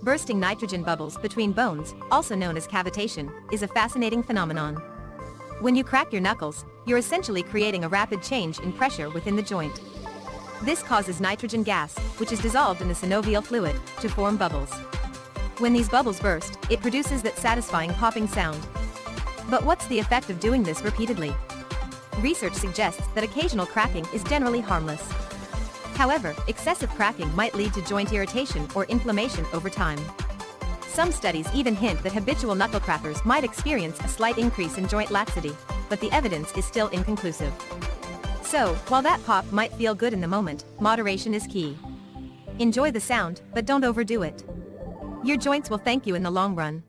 Bursting nitrogen bubbles between bones, also known as cavitation, is a fascinating phenomenon. When you crack your knuckles, you're essentially creating a rapid change in pressure within the joint. This causes nitrogen gas, which is dissolved in the synovial fluid, to form bubbles. When these bubbles burst, it produces that satisfying popping sound. But what's the effect of doing this repeatedly? Research suggests that occasional cracking is generally harmless. However, excessive cracking might lead to joint irritation or inflammation over time. Some studies even hint that habitual knuckle crackers might experience a slight increase in joint laxity, but the evidence is still inconclusive. So, while that pop might feel good in the moment, moderation is key. Enjoy the sound, but don't overdo it. Your joints will thank you in the long run.